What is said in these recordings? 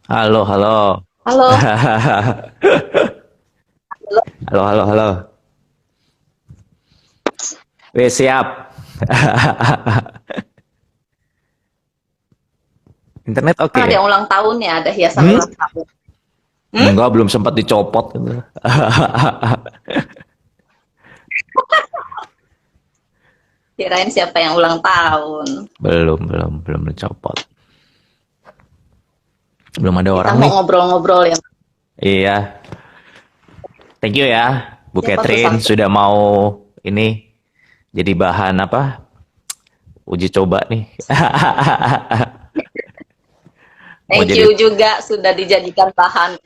Halo, halo. Halo, halo. Halo, halo, halo. Weh, siap. Internet oke Kan ada ya? yang ulang tahun ya, ada hiasan Hmm? ulang tahun. Hmm? Enggak, belum sempat dicopot. Kirain siapa yang ulang tahun. Belum dicopot. Belum ada Kita orang mau nih. ngobrol-ngobrol yang Iya, thank you ya, Bu siapa tuh Catherine satu. sudah mau ini jadi bahan apa? Uji coba nih. Mau Thank jadi you juga sudah dijadikan bahan.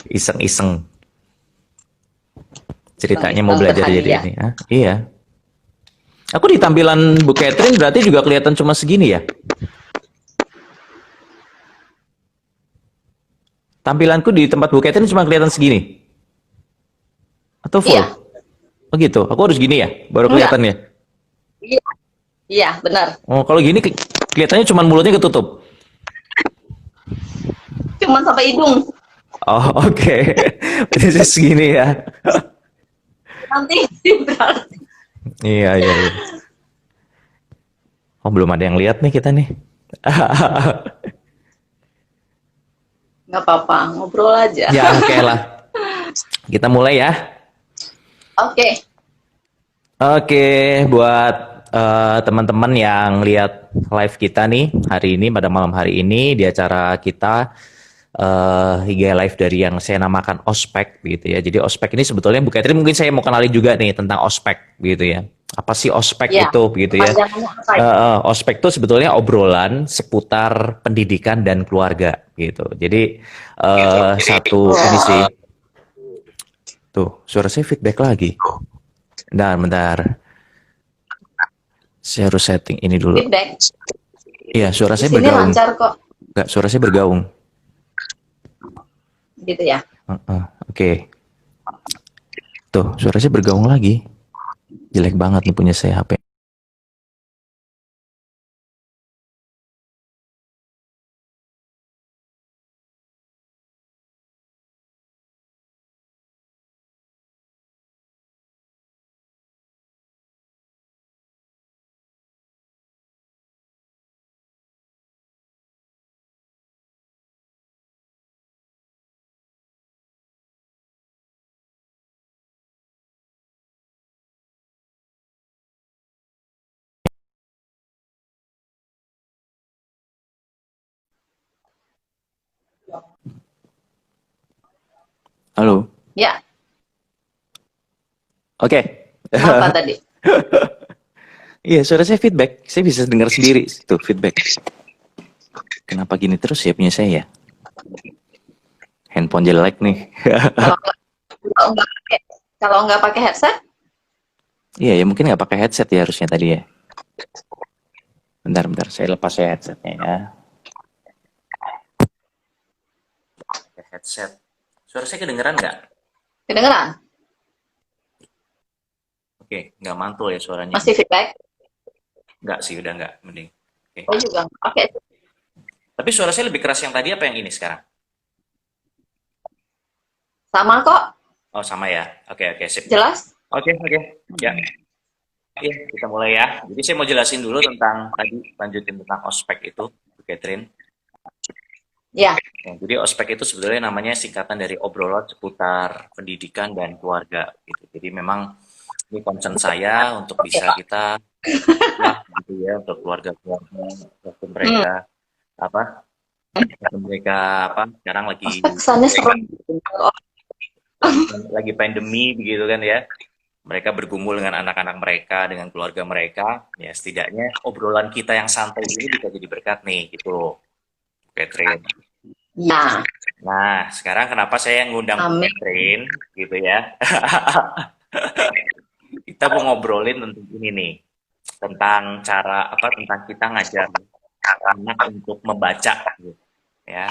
iseng-iseng ceritanya mau Iseng-iseng belajar jadi berhadiah. ini. Ah, iya. Aku di tampilan Bu Catherine berarti juga kelihatan cuma segini ya? Tampilanku di tempat Bu Catherine cuma kelihatan segini? Atau full? Iya, Oh gitu, aku harus gini ya? Baru enggak. kelihatan ya? Iya, iya, benar. Oh, kalau gini kelihatannya cuma mulutnya ketutup. Cuman sampai hidung. Oh, oke. Berarti segini ya? Nanti berarti Iya, iya, iya. Oh, belum ada yang lihat nih kita nih. nggak apa-apa, ngobrol aja. Ya, oke lah. Kita mulai ya. Oke, Oke, buat teman-teman yang lihat live kita nih hari ini pada malam hari ini di acara kita IG live dari yang saya namakan ospek gitu ya. Jadi ospek ini sebetulnya Bu Catherine mungkin saya mau kenali juga nih tentang ospek gitu ya. Apa sih ospek ya. itu begitu ya? Kepanjangannya apa ya? Ospek itu sebetulnya obrolan seputar pendidikan dan keluarga gitu. Jadi satu ini sih. Oh, Tuh, suara saya feedback lagi. Bentar, bentar. Saya harus setting ini dulu. feedback. Iya, suara Di saya sini bergaung. lancar kok, Enggak, suara saya bergaung. gitu ya. Oke. Tuh, suara saya bergaung lagi. Jelek banget nih punya saya HP. Halo. Ya, Oke. kenapa tadi? Iya, suara saya feedback. Saya bisa dengar sendiri tuh feedback. Kenapa gini terus ya punya saya ya? Handphone jelek nih. Kalau nggak kalau nggak pakai kalau nggak pakai headset, Iya, ya mungkin nggak pakai headset ya harusnya tadi ya. Bentar, bentar. Saya lepas ya headsetnya ya. Pakai headset. Suara saya kedengeran nggak? kedengeran? Oke, nggak mantul ya suaranya. Masih feedback? Nggak sih, udah nggak. Mending. Oke. Saya juga nggak pakai. Tapi suara saya lebih keras yang tadi apa yang ini sekarang? Sama kok, Oh, sama ya. Oke, oke, sip. jelas? Oke, oke. Ya, iya, kita mulai ya. Jadi saya mau jelasin dulu tentang tadi, lanjutin tentang ospek itu, Bu Catherine. Ya, Ya, jadi ospek itu sebetulnya namanya singkatan dari obrolan seputar pendidikan dan keluarga gitu. Jadi memang ini concern saya untuk oke bisa Pak. kita lah gitu ya untuk keluarga-keluarga waktu Hmm, mereka apa waktu mereka apa sekarang ospek kesannya serem. lagi pandemi begitu kan ya. Mereka bergumul dengan anak-anak mereka, dengan keluarga mereka, ya setidaknya obrolan kita yang santai ini bisa jadi berkat nih gitu loh, Catherine. Ya, Nah, sekarang kenapa saya ngundang Bu amin. Catherine gitu ya? Kita mau ngobrolin tentang ini nih, tentang cara apa tentang kita ngajar anak untuk membaca gitu ya.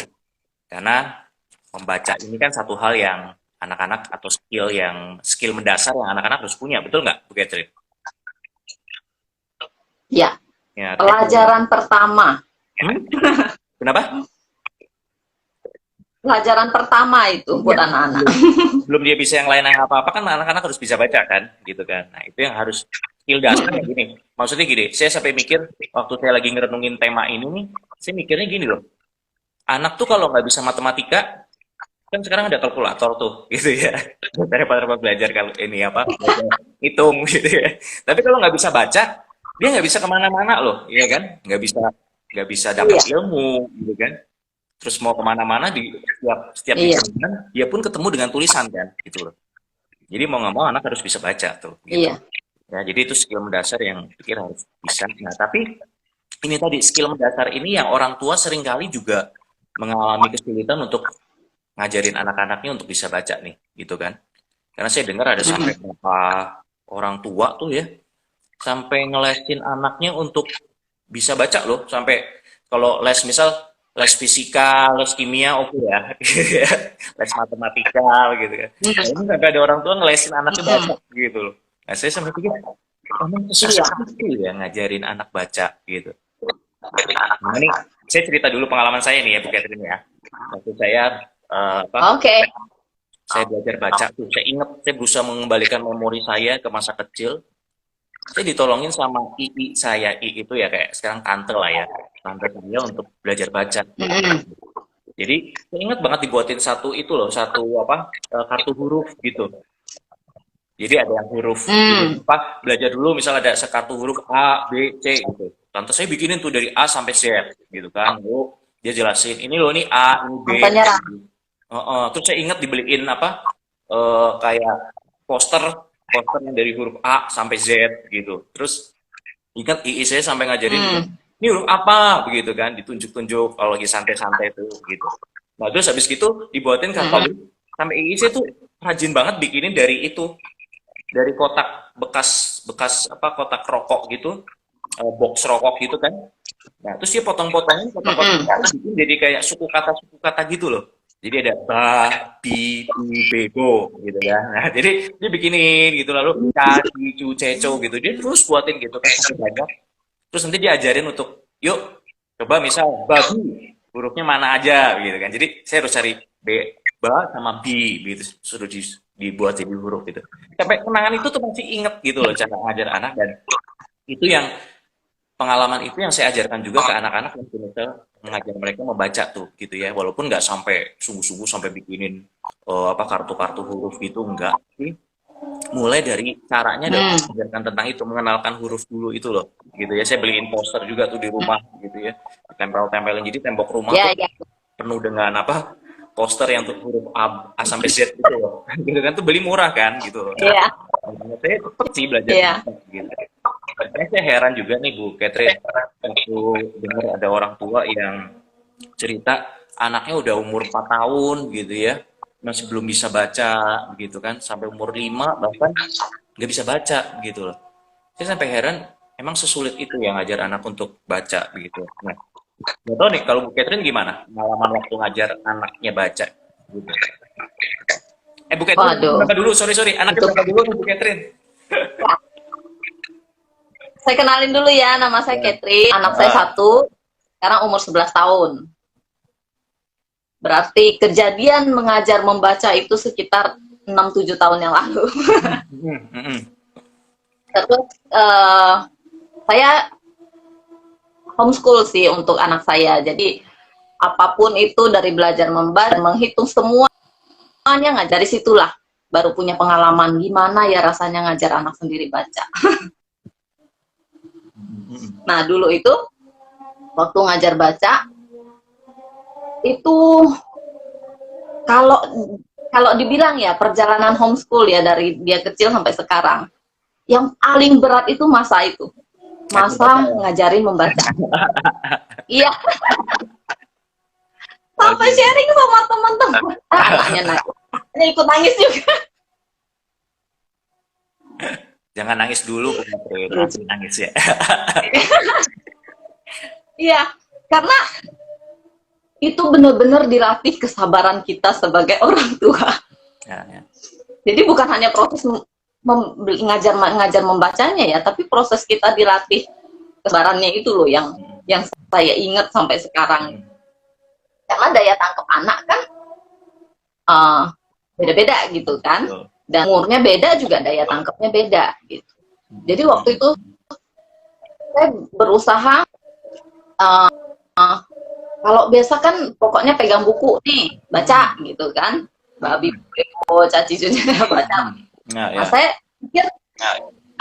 Karena membaca ini kan satu hal yang anak-anak atau skill mendasar yang anak-anak harus punya, betul nggak, Bu Catherine? Ya, Ya, Pelajaran pertama. kenapa? Pelajaran pertama itu buat Iya, anak-anak. belum dia bisa yang lain yang apa-apa kan anak-anak harus bisa baca kan, gitu kan. Nah, itu yang harus skill dasar yang gini. Maksudnya gini, saya sampai mikir waktu saya lagi ngerenungin tema ini nih, saya mikirnya gini loh. Anak tuh kalau nggak bisa matematika, kan sekarang ada kalkulator tuh, gitu ya. Daripada belajar kalau ini apa, belajar hitung gitu ya. Tapi kalau nggak bisa baca, dia nggak bisa kemana-mana loh, iya kan? Nggak bisa dapat Iya, ilmu, gitu kan? Terus mau kemana-mana di setiap di iya, jalan, dia pun ketemu dengan tulisan kan, gitu loh. Jadi mau nggak mau anak harus bisa baca tuh, gitu. iya. Ya, jadi itu skill mendasar yang pikir harus bisa. Nah, tapi ini tadi skill mendasar ini yang orang tua seringkali juga mengalami kesulitan untuk ngajarin anak-anaknya untuk bisa baca nih, gitu kan? Karena saya dengar ada Mm-mm. sampai beberapa orang tua tuh ya, sampai ngelesin anaknya untuk bisa baca loh, sampai kalau les misal les fisika, les kimia oke ya, les matematika gitu kan. Nah, ini sampai ada orang tua ngelesin anaknya baca Mm-mm. gitu loh. Nah, saya sampai pikir, emang Iya. susah itu ya ngajarin anak baca gitu. Nah, ini saya cerita dulu pengalaman saya nih ya, Bu Catherine ya. Waktu saya apa? Oke. Saya belajar baca tuh. Saya ingat, saya berusaha mengembalikan memori saya ke masa kecil. Saya ditolongin sama II saya. I itu ya kayak sekarang tante lah ya. Tante saya untuk belajar baca. Mm-mm. Jadi saya ingat banget dibuatin satu itu loh, satu apa kartu huruf gitu. Jadi ada yang huruf Mm. apa belajar dulu misal ada sekartu huruf A, B, C gitu. Tante saya bikinin tuh dari A sampai Z gitu kan. Lalu dia jelasin ini loh ini A, ini B. Tante nyerah. Terus saya ingat dibeliin apa kayak poster poster yang dari huruf A sampai Z gitu. Terus ingat II saya sampai ngajarin Mm. ini huruf apa begitu kan, ditunjuk-tunjuk kalau lagi santai-santai tuh gitu. Nah terus habis gitu dibuatin Mm-mm. kartu sampai II saya tuh rajin banget bikinin dari itu dari kotak bekas bekas apa kotak rokok gitu, box rokok gitu kan. Nah, terus dia potong-potongin, Mm-mm. bikin jadi kayak suku kata gitu loh. Jadi ada ba, bi, bu, bego gitu kan. Nah, jadi dia bikinin gitu lalu ca, ci, cu, ceco gitu. Dia terus buatin gitu kan sampai banyak. Terus nanti diajarin untuk yuk coba misal babi hurufnya mana aja gitu kan. Jadi saya harus cari b, ba sama bi gitu suruh dibuat jadi huruf gitu. Sampai kenangan itu tuh masih inget gitu loh cara ngajar anak dan itu yang pengalaman itu yang saya ajarkan juga ke anak-anak yang misal mengajar mereka membaca tuh gitu ya walaupun nggak sampai sungguh-sungguh sampai bikinin apa kartu-kartu huruf gitu enggak sih mulai dari caranya dari Mm. mengajarkan tentang itu mengenalkan huruf dulu itu loh gitu ya saya beliin poster juga tuh di rumah gitu ya tempel-tempelin jadi tembok rumah tuh Ya, ya, penuh dengan apa poster yang tuh huruf A sampai Z gitu loh gitu kan tuh beli murah kan gitu loh ya, saya cepet sih belajar ya. gitu. Saya heran juga nih Bu Catherine, waktu dengar ada orang tua yang cerita anaknya udah umur 4 tahun gitu ya, masih belum bisa baca begitu kan, sampai umur 5 bahkan nggak bisa baca gitu loh. Saya sampai heran, emang sesulit itu yang ngajar anak untuk baca begitu. Nah, nggak tahu nih kalau Bu Catherine gimana pengalaman waktu ngajar anaknya baca gitu. Bu Catherine Waduh. berapa dulu? Sorry sorry, anaknya Itu. berapa dulu Bu Catherine? Saya kenalin dulu ya, nama saya Catherine. Anak saya Ah, satu, sekarang umur 11 tahun. Berarti kejadian mengajar membaca itu sekitar 6-7 tahun yang lalu. mm, mm, mm. Terus saya homeschool sih untuk anak saya. Jadi apapun itu dari belajar membaca, menghitung semuanya ngajari situlah. Baru punya pengalaman gimana ya rasanya ngajar anak sendiri baca. Nah dulu itu waktu ngajar baca itu kalau kalau dibilang ya perjalanan homeschool ya dari dia kecil sampai sekarang yang paling berat itu Ngajar baca masa ya. ngajarin membaca. Iya, sampai Oke. sharing sama teman-teman. Anaknya nangis. Ini ikut nangis juga. Jangan nangis dulu, Bu Catherine. Nanti nangis ya. Iya, karena itu benar-benar dilatih kesabaran kita sebagai orang tua. Ya, ya. Jadi bukan hanya proses ngajar membacanya ya, tapi proses kita dilatih kesebarannya itu loh yang saya ingat sampai sekarang. Karena daya tangkap anak kan beda-beda gitu kan, dan umurnya beda juga daya tangkapnya beda gitu. Jadi waktu itu saya berusaha kalau biasa kan pokoknya pegang buku nih baca gitu kan, babi bebo caci sudah baca. Nah, saya pikir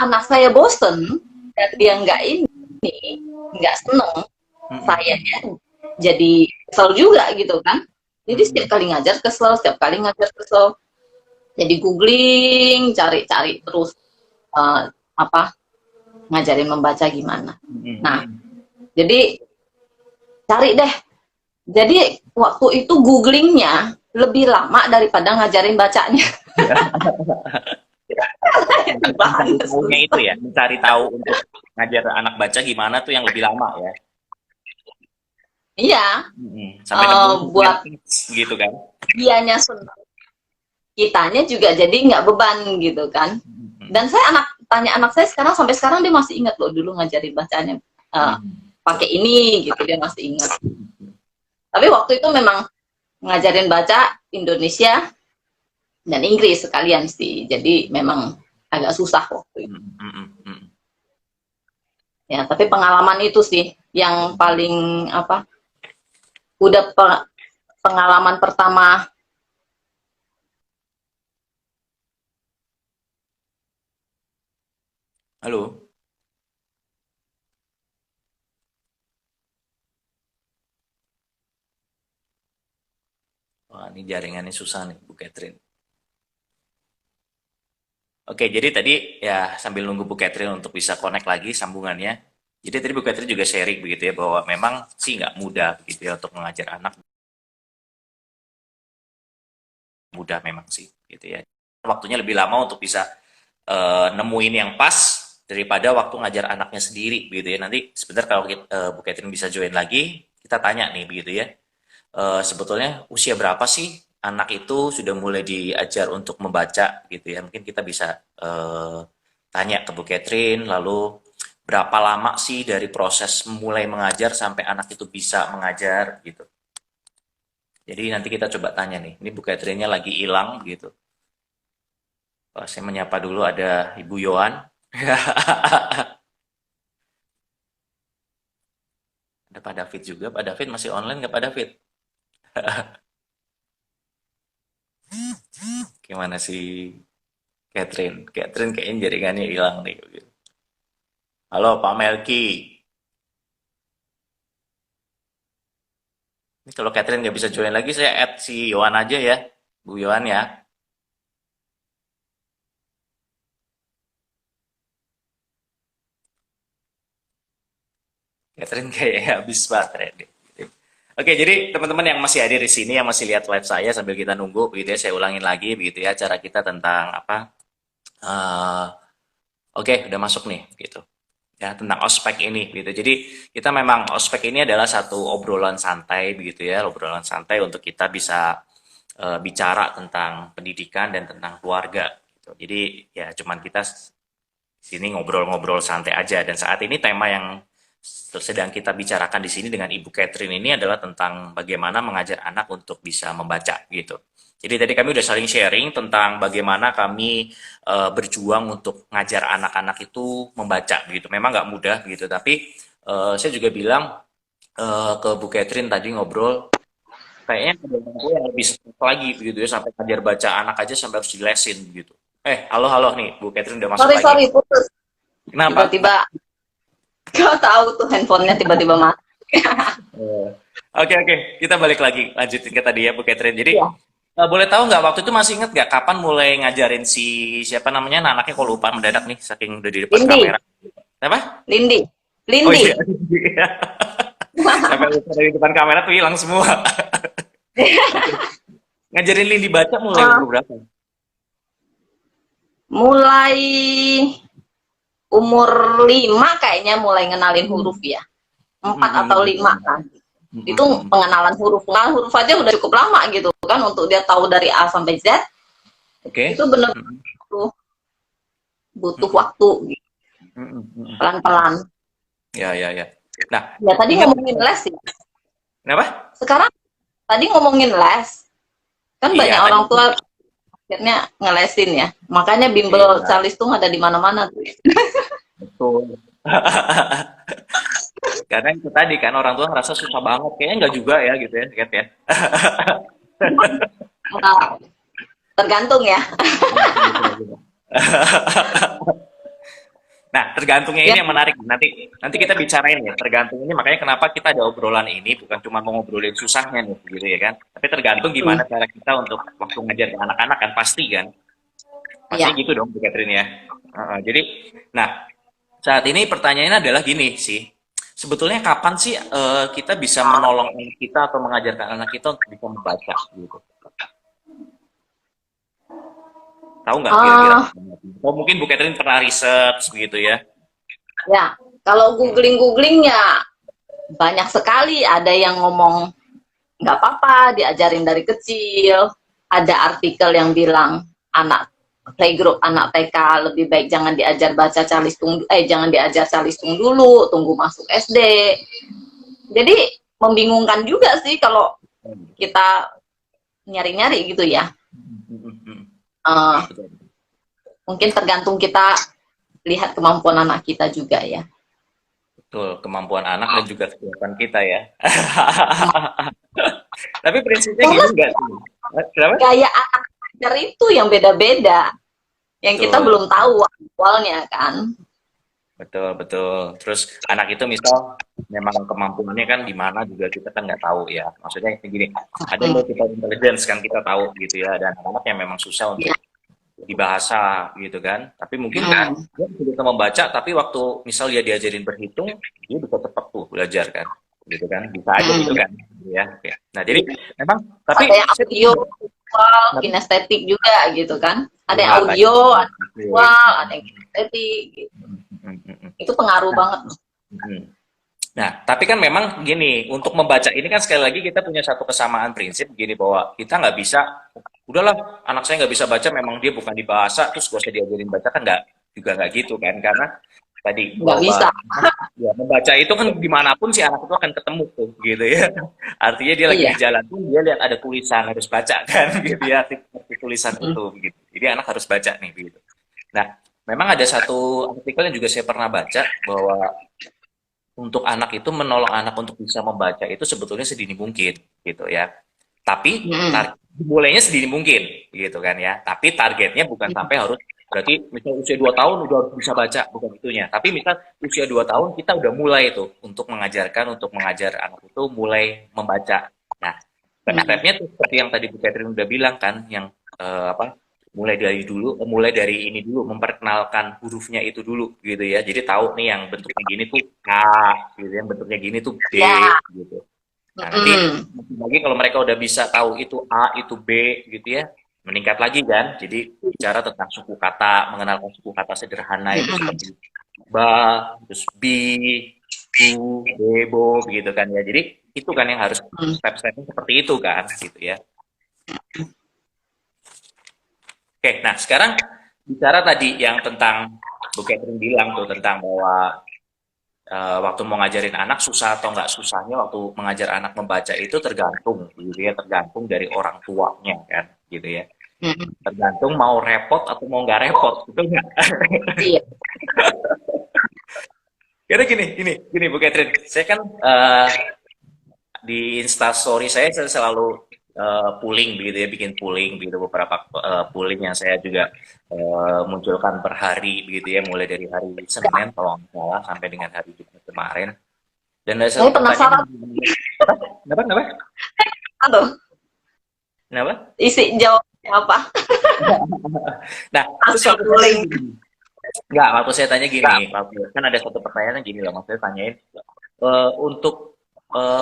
anak saya bosen dan dia nggak seneng, saya jadi kesel juga gitu kan. Jadi setiap kali ngajar kesel, jadi googling, cari-cari terus ngajarin membaca gimana. Nah, jadi cari deh. Jadi waktu itu googlingnya lebih lama daripada ngajarin bacanya. Tahunya itu ya, mencari tahu untuk ngajar anak baca gimana tuh yang lebih lama ya. Iya. Sampai buat gitu kan. dianya senang, kitanya juga jadi nggak beban gitu kan. Dan saya tanya anak saya sampai sekarang dia masih ingat loh dulu ngajarin bacanya pakai ini gitu, dia masih ingat. Tapi waktu itu memang ngajarin baca Indonesia dan Inggris sekalian sih, jadi memang agak susah waktu itu. Ya, tapi pengalaman itu sih yang paling udah pengalaman pertama. Halo. Wah, ini jaringannya susah nih, Bu Catherine. Oke, jadi tadi ya sambil nunggu Bu Catherine untuk bisa connect lagi sambungannya. Jadi tadi Bu Catherine juga sharing begitu ya, bahwa memang sih nggak mudah gitu ya untuk mengajar anak. Mudah memang sih gitu ya. Waktunya lebih lama untuk bisa nemuin yang pas daripada waktu ngajar anaknya sendiri begitu ya. Nanti sebentar kalau Bu Catherine bisa join lagi, kita tanya nih begitu ya. Sebetulnya usia berapa sih anak itu sudah mulai diajar untuk membaca gitu ya. Mungkin kita bisa tanya ke Bu Catherine, lalu berapa lama sih dari proses mulai mengajar sampai anak itu bisa mengajar gitu. Jadi nanti kita coba tanya nih, ini Bu Catherine-nya lagi hilang gitu. Saya menyapa dulu ada Ibu Yohan. Ada Pak David juga. Pak David masih online nggak Pak David? Gimana sih Catherine? Catherine kayaknya jaringannya hilang nih. Halo Pak Melki. Ini kalau Catherine nggak bisa join lagi, saya add si Yohan aja ya. Bu Yohan ya. Catherine kayaknya habis baterai deh. Oke, jadi teman-teman yang masih hadir di sini, yang masih lihat live saya sambil kita nunggu, begitu ya, saya ulangin lagi, begitu ya, cara kita tentang apa? Oke, udah masuk nih, gitu. Ya, tentang ospek ini, gitu. Jadi kita memang ospek ini adalah satu obrolan santai, begitu ya, obrolan santai untuk kita bisa bicara tentang pendidikan dan tentang keluarga. Gitu. Jadi ya, cuman kita sini ngobrol-ngobrol santai aja. Dan saat ini tema yang sedang kita bicarakan di sini dengan Ibu Catherine ini adalah tentang bagaimana mengajar anak untuk bisa membaca gitu. Jadi tadi kami udah saling sharing tentang bagaimana kami berjuang untuk ngajar anak-anak itu membaca gitu. Memang nggak mudah gitu, tapi saya juga bilang ke Bu Catherine tadi ngobrol, kayaknya ada gue yang lebih lagi begitu ya, sampai ngajar baca anak aja sampai harus dilesin gitu. Halo nih, Bu Catherine udah masuk lagi. Sorry, putus. Kenapa? Tiba-tiba gak tahu tuh handphonenya tiba-tiba mati. Oke, kita balik lagi, lanjutin ke tadi ya Bu Catherine. Jadi boleh tahu nggak waktu itu masih inget nggak kapan mulai ngajarin si siapa namanya, anaknya kok lupa mendadak nih saking udah di depan kamera. Apa? Lindi. Oh iya. Sampai lupa dari depan kamera tuh hilang semua. Ngajarin Lindi baca mulai umur berapa? Mulai umur 5 kayaknya mulai ngenalin huruf ya. 4 atau 5 kan. Itu pengenalan huruf. Pengenalan huruf aja udah cukup lama gitu kan untuk dia tahu dari A sampai Z. Oke. Itu benar butuh waktu gitu. Pelan-pelan. Ya, ya, ya. Nah, Ya tadi ingat ngomongin les ya. kenapa? Sekarang tadi ngomongin les. Kan Iya, banyak tadi orang tua akhirnya ngelesin ya. Makanya bimbel iya, Calistung ada di mana-mana tuh. betul. Karena itu tadi kan orang tua ngerasa susah banget, kayaknya nggak juga ya gitu ya, kan ya. Nah, tergantung ya. Nah, tergantungnya Ya, ini yang menarik. Nanti nanti kita bicarain ya. Tergantung ini makanya kenapa kita ada obrolan ini bukan cuma mau ngobrolin susahnya nih, gitu ya kan. Tapi tergantung gimana cara kita untuk waktu ngajar ke anak-anak kan pasti kan. Pastinya ya. gitu dong, Bu Catherine ya. Jadi, nah saat ini pertanyaannya adalah gini sih. Sebetulnya kapan sih kita bisa menolong anak kita atau mengajarkan anak kita untuk bisa membaca gitu? Tahu nggak kira-kira? Ah, Oh mungkin Bu Catherine pernah research begitu ya. ya. Kalau googling-googling ya banyak sekali. Ada yang ngomong nggak apa-apa diajarin dari kecil. Ada artikel yang bilang anak playgroup anak TK lebih baik jangan diajar baca calistung, jangan diajar calistung dulu, tunggu masuk SD. Jadi membingungkan juga sih kalau kita nyari-nyari gitu ya. Uh, Betul. Mungkin tergantung kita lihat kemampuan anak kita juga ya. Betul, kemampuan anak dan juga kesiapan kita ya. Tapi prinsipnya Karena gini nggak sih? Kenapa? gaya anak belajar itu yang beda-beda, yang kita Betul, belum tahu awalnya kan. betul, betul. Terus anak itu misal memang kemampuannya kan di mana juga kita kan nggak tahu ya. Maksudnya kayak gini, ada Hmm. multiple intelligence kan kita tahu gitu ya. Dan anak-anak yang memang susah Ya. untuk di bahasa gitu kan. Tapi mungkin Hmm. dia bisa membaca, tapi waktu misal dia diajarin berhitung, dia bisa cepat tuh belajar kan. Gitu kan, bisa aja gitu Hmm. kan. Ya, oke. Nah, jadi memang, tapi Ada yang saya audio, visual, kinestetik juga gitu kan. Ada yang ya, tadi. audio, ada yang visual, ada yang kinestetik. Gitu. Itu pengaruh Nah, banget. nah, tapi kan memang gini, untuk membaca ini kan sekali lagi kita punya satu kesamaan prinsip gini bahwa kita nggak bisa, udahlah anak saya nggak bisa baca, memang dia bukan di bahasa, terus gak usah diajarin baca kan nggak juga nggak gitu kan, karena tadi Nggak bisa. ya, membaca itu kan dimanapun si anak itu akan ketemu tuh gitu ya. Artinya dia lagi Iya. di jalan pun dia lihat ada tulisan harus baca kan gitu ya, arti tulisan Hmm. itu begitu. Jadi anak harus baca nih begitu. Nah, memang ada satu artikel yang juga saya pernah baca bahwa untuk anak itu menolong anak untuk bisa membaca itu sebetulnya sedini mungkin gitu ya. Tapi Hmm. bolehnya sedini mungkin gitu kan ya. Tapi targetnya bukan sampai harus berarti misal usia 2 tahun udah harus bisa baca, bukan itunya. Tapi misal usia 2 tahun kita udah mulai tuh untuk mengajarkan, untuk mengajar anak itu mulai membaca. Nah, Hmm. step-stepnya tuh seperti yang tadi Bu Catherine udah bilang kan, yang apa, mulai dari dulu, mulai dari ini dulu, memperkenalkan hurufnya itu dulu gitu ya. Jadi tahu nih yang bentuknya gini tuh K, gitu, yang bentuknya gini tuh B, Ya. gitu. Nah, nanti Hmm. lagi kalau mereka udah bisa tahu itu A, itu B, gitu ya, meningkat lagi kan. Jadi bicara tentang suku kata, mengenalkan suku kata sederhana itu Hmm. seperti ba, terus bi, bu, bebo, begitu kan ya. Jadi itu kan yang harus Hmm. step-stepnya seperti itu kan, gitu ya. Oke, nah sekarang bicara tadi yang tentang Bu Catherine bilang tuh tentang bahwa waktu mau ngajarin anak susah atau nggak susahnya waktu mengajar anak membaca itu tergantung gitu ya, tergantung dari orang tuanya kan gitu ya. Hmm. Tergantung mau repot atau mau nggak repot gitu nggak. Iya. Karena gini Bu Catherine, saya kan di Instastory saya selalu pooling begitu ya, bikin pooling begitu, beberapa pooling yang saya juga munculkan per hari begitu ya, mulai dari hari Senin kalau nggak salah sampai dengan hari Jumat kemarin. Dan ada Saya satu pertanyaan, penasaran apa? Kenapa? Kenapa? tuh Kenapa? isi jawabnya apa. Nah, terus Hasil waktu saya tanya tuling. gini, nggak, waktu saya tanya gini, kan ada satu pertanyaan yang gini loh, maksudnya tanyain untuk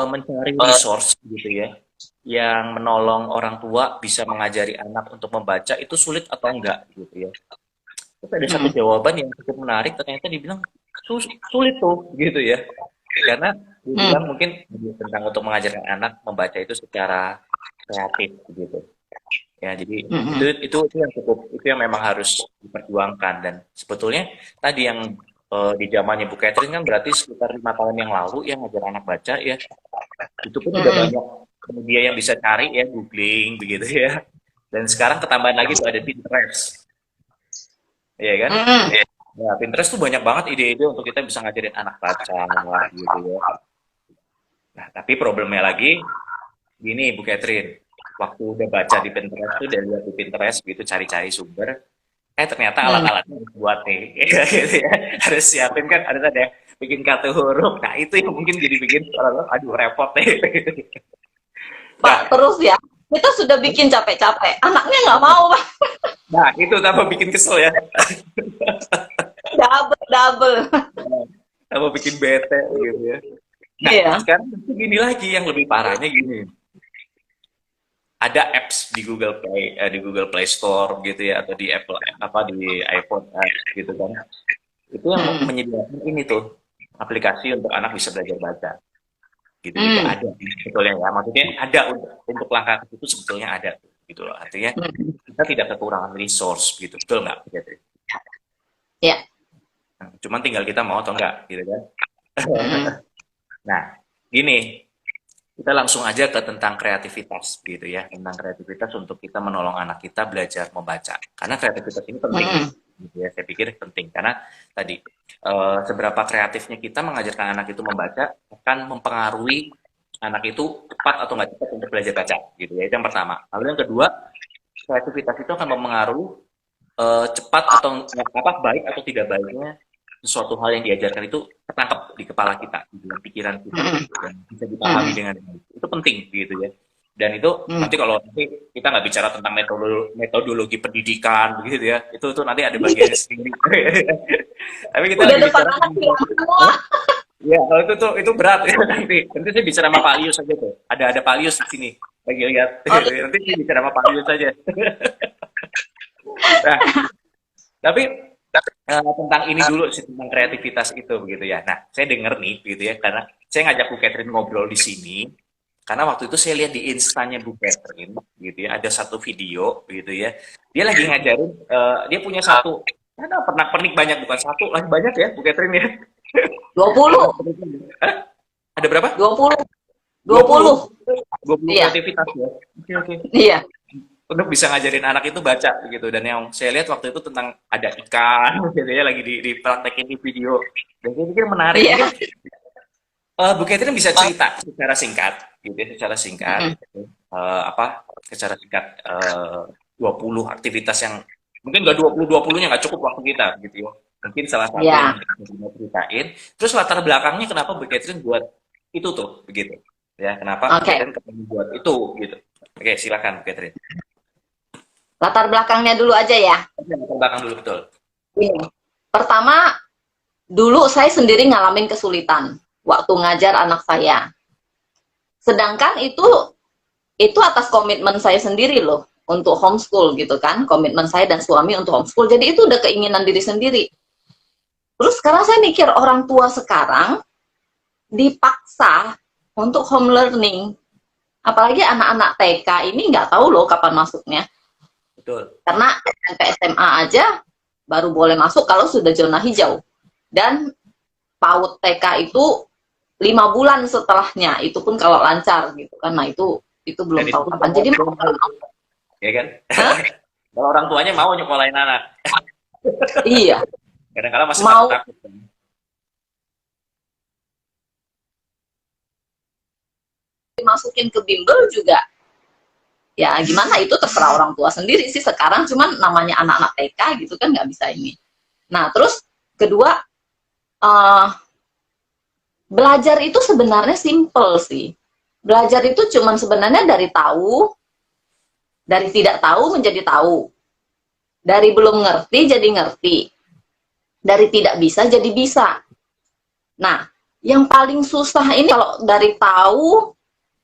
mencari resource gitu ya, yang menolong orang tua bisa mengajari anak untuk membaca itu sulit atau enggak gitu ya. Terus ada satu Hmm. jawaban yang cukup menarik, ternyata dibilang sulit tuh gitu ya. Karena Hmm. dibilang mungkin tentang untuk mengajarkan anak membaca itu secara kreatif gitu. Ya, jadi Hmm. itu yang cukup, itu yang memang harus diperjuangkan. Dan sebetulnya tadi yang di zamannya Bu Catherine kan berarti sekitar 5 tahun yang lalu yang ngajar anak baca ya. Itu pun udah Mm-mm. banyak media yang bisa cari ya, googling begitu ya. Dan sekarang ketambahan lagi tuh ada Pinterest, ya kan? Mm-mm. Ya, Pinterest tuh banyak banget ide-ide untuk kita bisa ngajarin anak baca gitu ya. Nah, tapi problemnya lagi gini Bu Catherine, waktu udah baca di Pinterest tuh, udah lihat di Pinterest gitu cari-cari sumber, ternyata Mm. alat-alatnya harus buat nih, gitu ya. Harus siapin kan, harus ada bikin kartu huruf. Nah, itu yang mungkin jadi bikin orang, aduh repot nih. Pak, Nah, terus ya, kita sudah bikin capek-capek, anaknya nggak mau, Pak. nah itu tambah bikin kesel ya, Double, double. tambah bikin bete gitu ya. Nah, Iya. sekarang gini lagi yang lebih parahnya gini. Ada apps di Google Play, di Google Play Store gitu ya, atau di Apple apa di iPhone apps gitu kan. Itu yang Mm. menyediakan ini tuh aplikasi untuk anak bisa belajar baca. Gitu-gitu Mm. ada sebetulnya ya. Maksudnya ada untuk langkah itu sebetulnya ada gitu loh. Artinya Mm. kita tidak kekurangan resource gitu. Betul nggak? Gitu. Ya. Nah, cuman tinggal kita mau atau enggak gitu kan. Mm. Nah, gini, kita langsung aja ke tentang kreativitas gitu ya, tentang kreativitas untuk kita menolong anak kita belajar membaca. Karena kreativitas ini penting, Mm. gitu ya. Saya pikir penting karena tadi seberapa kreatifnya kita mengajarkan anak itu membaca akan mempengaruhi anak itu cepat atau nggak cepat untuk belajar baca, gitu ya. Itu yang pertama. Lalu yang kedua, kreativitas itu akan mempengaruhi cepat atau apa baik atau tidak baiknya sesuatu hal yang diajarkan itu tertangkap di kepala kita, di dalam pikiran kita, Mm. dan bisa dipahami Mm. dengan baik. Itu penting gitu ya. Dan itu Mm. nanti kalau nanti kita nggak bicara tentang metodologi pendidikan begitu ya, itu tuh nanti ada bagian sendiri. Tapi kita Udah lagi depan bicara anak tentang, bilang semua. ya kalau itu tuh itu berat ya nanti. Nanti saya bicara sama Pak Lius aja tuh. Ada Pak Lius di sini lagi lihat. Oh, Nanti saya bicara sama Pak Lius aja. Nah, tapi tentang ini dulu sih tentang kreativitas itu begitu ya. Nah, saya denger nih gitu ya karena saya ngajak Bu Catherine ngobrol di sini karena waktu itu saya lihat di instannya Bu Catherine gitu ya ada satu video gitu ya. Dia lagi ngajarin dia punya satu ada pernak-pernik banyak bukan satu lagi banyak ya Bu Catherine ya. 20. Hah? Ada berapa? 20. 20. 20. 20 Iya. kreativitas ya. Oke oke. Iya. Untuk bisa ngajarin anak itu baca gitu dan yang saya lihat waktu itu tentang ada ikan gitu ya lagi dipraktekin di video dan saya pikir menarik Iya. mungkin Bu Catherine bisa cerita secara singkat gitu ya secara singkat Mm. gitu. Apa secara singkat 20 aktivitas yang mungkin nggak 20-20-nya nggak cukup waktu kita gitu ya mungkin salah satu Iya. yang bisa mau ceritain terus latar belakangnya kenapa Bu Catherine buat itu tuh begitu ya kenapa Bu Oke. Catherine ketemu buat itu gitu oke silakan Bu Catherine. Latar belakangnya dulu aja ya. Oke, latar belakang dulu betul. Ini. Pertama, dulu saya sendiri ngalamin kesulitan waktu ngajar anak saya. Sedangkan itu atas komitmen saya sendiri loh untuk homeschool gitu kan, komitmen saya dan suami untuk homeschool. Jadi itu udah keinginan diri sendiri. Terus sekarang saya mikir orang tua sekarang dipaksa untuk home learning. Apalagi anak-anak TK ini nggak tahu loh kapan masuknya. Betul. Karena SMP SMA aja baru boleh masuk kalau sudah zona hijau. Dan PAUD TK itu 5 bulan setelahnya, itu pun kalau lancar gitu kan. Nah itu belum Dan itu tahu pun kapan. Jadi ya kan? Hah? Kalau orang tuanya mau nyekolahin anak, Iya, kadang-kadang masih mau takut-takut. dimasukin ke bimbel juga ya gimana itu terserah orang tua sendiri sih sekarang, cuman namanya anak-anak TK gitu kan nggak bisa ini. Nah terus kedua, belajar itu sebenarnya simple sih. Belajar itu cuman sebenarnya dari tahu, dari tidak tahu menjadi tahu, dari belum ngerti jadi ngerti, dari tidak bisa jadi bisa. Nah yang paling susah ini kalau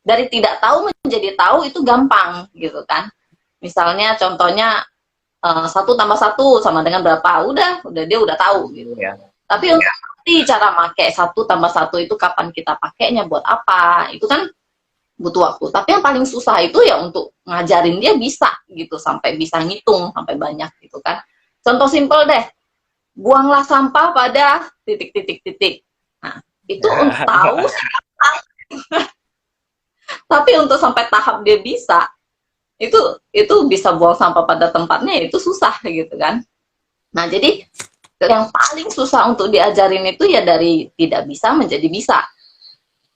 dari tidak tahu menjadi tahu itu gampang gitu kan. Misalnya contohnya 1 tambah 1 sama dengan berapa, udah dia udah tahu gitu. Ya. Tapi untuk ngerti cara pakai 1 tambah 1 itu kapan kita pakainya buat apa, itu kan butuh waktu. Tapi yang paling susah itu ya untuk ngajarin dia bisa gitu, sampai bisa ngitung sampai banyak gitu kan. Contoh simpel deh, buanglah sampah pada titik-titik-titik. Nah, itu untuk tahu, tapi untuk sampai tahap dia bisa, itu bisa buang sampah pada tempatnya itu susah gitu kan. Nah, jadi yang paling susah untuk diajarin itu ya dari tidak bisa menjadi bisa.